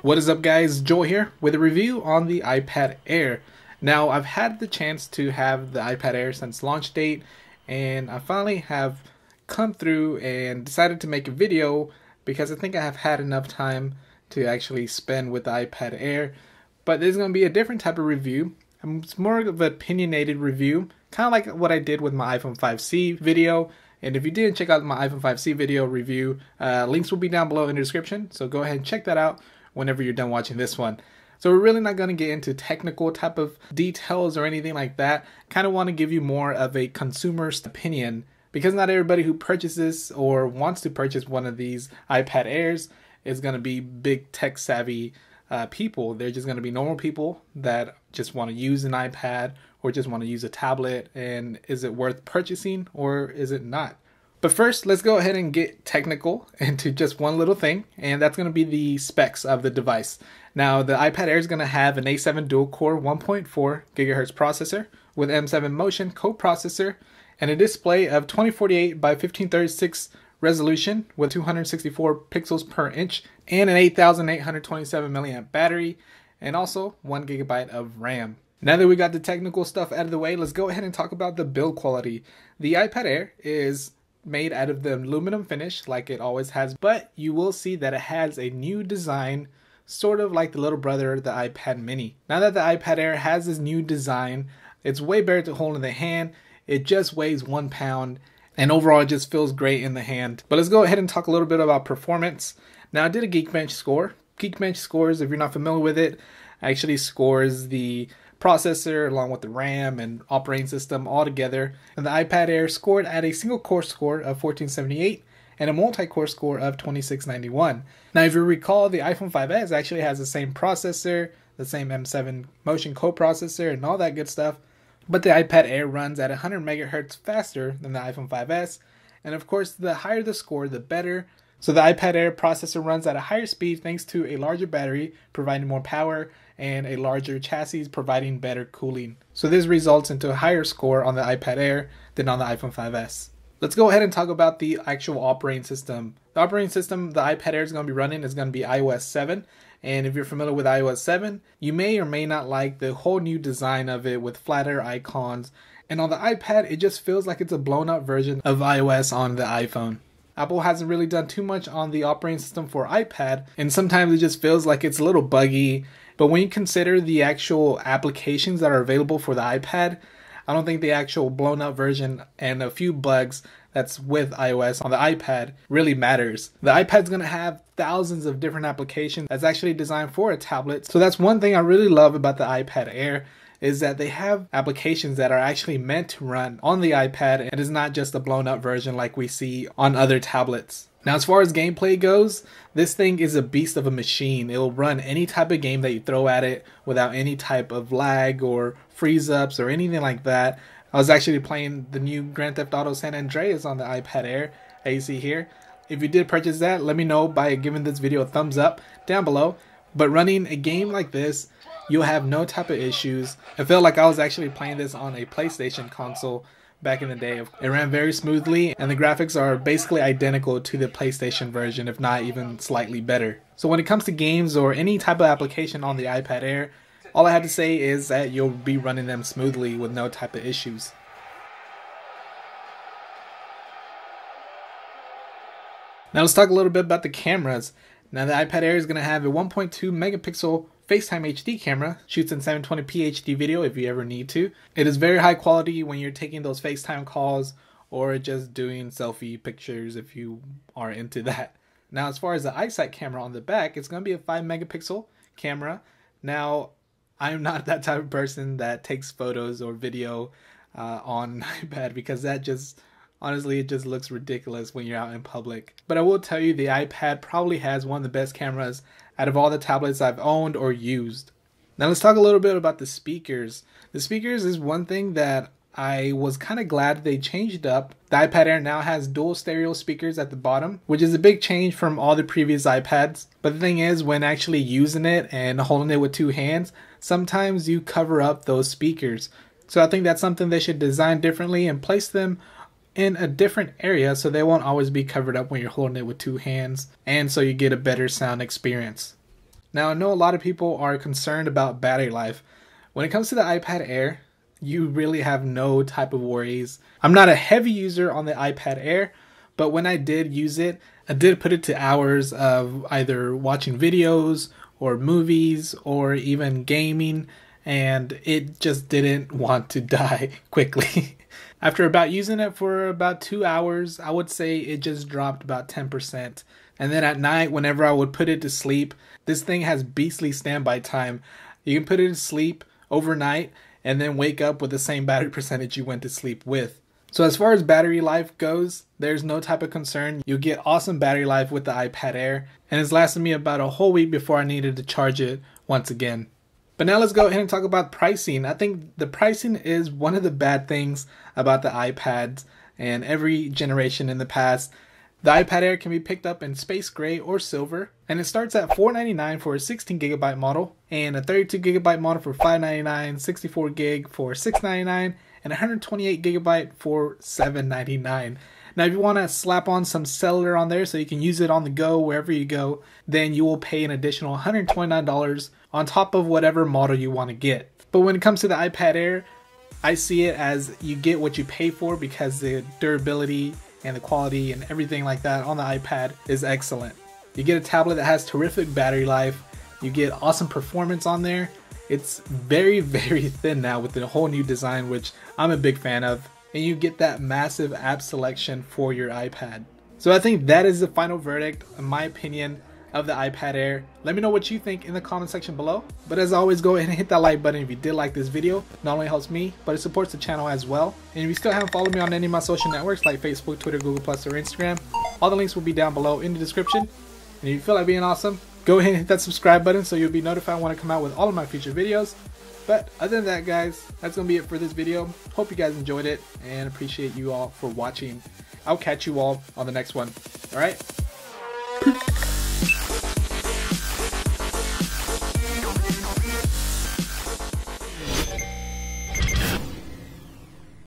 What is up guys, Joel here with a review on the iPad Air. Now I've had the chance to have the iPad Air since launch date, and I finally have come through and decided to make a video because I think I have had enough time to actually spend with the iPad Air. But this is going to be a different type of review. It's more of an opinionated review, kind of like what I did with my iPhone 5C video. And if you didn't check out my iPhone 5C video review, links will be down below in the description, so go ahead and check that out whenever you're done watching this one. So we're really not going to get into technical type of details or anything like that. Kind of want to give you more of a consumer's opinion, because not everybody who purchases or wants to purchase one of these iPad Airs is going to be big tech savvy people. They're just going to be normal people that just want to use an iPad or just want to use a tablet, and is it worth purchasing or is it not? But first, let's go ahead and get technical into just one little thing, and that's going to be the specs of the device. Now, the iPad Air is going to have an A7 dual-core 1.4 GHz processor with M7 Motion co-processor and a display of 2048 by 1536 resolution with 264 pixels per inch and an 8827 milliamp battery, and also 1 GB of RAM. Now that we got the technical stuff out of the way, let's go ahead and talk about the build quality. The iPad Air is made out of the aluminum finish like it always has, but you will see that it has a new design, sort of like the little brother of the iPad mini. Now that the iPad Air has this new design, it's way better to hold in the hand. It just weighs 1 pound, and overall it just feels great in the hand. But let's go ahead and talk a little bit about performance. Now I did a Geekbench score. Geekbench scores, if you're not familiar with it, actually scores the processor along with the RAM and operating system all together, and the iPad Air scored at a single core score of 1478 and a multi-core score of 2691. Now if you recall, the iPhone 5s actually has the same processor, the same M7 Motion co-processor and all that good stuff, but the iPad Air runs at 100 MHz faster than the iPhone 5s, and of course the higher the score the better. So the iPad Air processor runs at a higher speed thanks to a larger battery providing more power and a larger chassis providing better cooling. So this results into a higher score on the iPad Air than on the iPhone 5s. Let's go ahead and talk about the actual operating system. The operating system the iPad Air is going to be running is going to be iOS 7. And if you're familiar with iOS 7, you may or may not like the whole new design of it with flatter icons. And on the iPad, it just feels like it's a blown up version of iOS on the iPhone. Apple hasn't really done too much on the operating system for iPad, and sometimes it just feels like it's a little buggy. But when you consider the actual applications that are available for the iPad, I don't think the actual blown up version and a few bugs that's with iOS on the iPad really matters. The iPad's going to have thousands of different applications that's actually designed for a tablet. So that's one thing I really love about the iPad Air, is that they have applications that are actually meant to run on the iPad and is not just a blown up version like we see on other tablets. Now as far as gameplay goes, this thing is a beast of a machine. It'll run any type of game that you throw at it without any type of lag or freeze ups or anything like that. I was actually playing the new Grand Theft Auto San Andreas on the iPad Air, as you see here. If you did purchase that, let me know by giving this video a thumbs up down below. But running a game like this, you'll have no type of issues. I felt like I was actually playing this on a PlayStation console back in the day. It ran very smoothly, and the graphics are basically identical to the PlayStation version, if not even slightly better. So when it comes to games or any type of application on the iPad Air, all I have to say is that you'll be running them smoothly with no type of issues. Now let's talk a little bit about the cameras. Now the iPad Air is going to have a 1.2 megapixel FaceTime HD camera, shoots in 720p HD video if you ever need to. It is very high quality when you're taking those FaceTime calls or just doing selfie pictures if you are into that. Now as far as the iSight camera on the back, it's going to be a 5 megapixel camera. Now I'm not that type of person that takes photos or video on iPad, because that just, honestly, it just looks ridiculous when you're out in public. But I will tell you, the iPad probably has one of the best cameras out of all the tablets I've owned or used. Now let's talk a little bit about the speakers. The speakers is one thing that I was kind of glad they changed up. The iPad Air now has dual stereo speakers at the bottom, which is a big change from all the previous iPads. But the thing is, when actually using it and holding it with two hands, sometimes you cover up those speakers. So I think that's something they should design differently and place them in a different area so they won't always be covered up when you're holding it with two hands, and so you get a better sound experience. Now, I know a lot of people are concerned about battery life. When it comes to the iPad Air, you really have no type of worries. I'm not a heavy user on the iPad Air, but when I did use it, I did put it to hours of either watching videos or movies or even gaming, and it just didn't want to die quickly. After about using it for about 2 hours, I would say it just dropped about 10%. And then at night, whenever I would put it to sleep, this thing has beastly standby time. You can put it to sleep overnight and then wake up with the same battery percentage you went to sleep with. So as far as battery life goes, there's no type of concern. You'll get awesome battery life with the iPad Air, and it's lasted me about a whole week before I needed to charge it once again. But now let's go ahead and talk about pricing. I think the pricing is one of the bad things about the iPads and every generation in the past. The iPad Air can be picked up in space gray or silver, and it starts at $499 for a 16GB model, and a 32GB model for $599, 64GB for $699, and 128GB for $799. Now, if you want to slap on some cellular on there so you can use it on the go wherever you go, then you will pay an additional $129 on top of whatever model you want to get. But when it comes to the iPad Air, I see it as you get what you pay for because the durability and the quality and everything like that on the iPad is excellent. You get a tablet that has terrific battery life. You get awesome performance on there. It's very, very thin now with the whole new design, which I'm a big fan of. And you get that massive app selection for your iPad. So I think that is the final verdict, in my opinion, of the iPad Air. Let me know what you think in the comment section below. But as always, go ahead and hit that like button if you did like this video. Not only helps me, but it supports the channel as well. And if you still haven't followed me on any of my social networks like Facebook, Twitter, Google+, or Instagram, all the links will be down below in the description. And if you feel like being awesome, go ahead and hit that subscribe button so you'll be notified when I come out with all of my future videos. But other than that, guys, that's going to be it for this video. Hope you guys enjoyed it and appreciate you all for watching. I'll catch you all on the next one. Alright?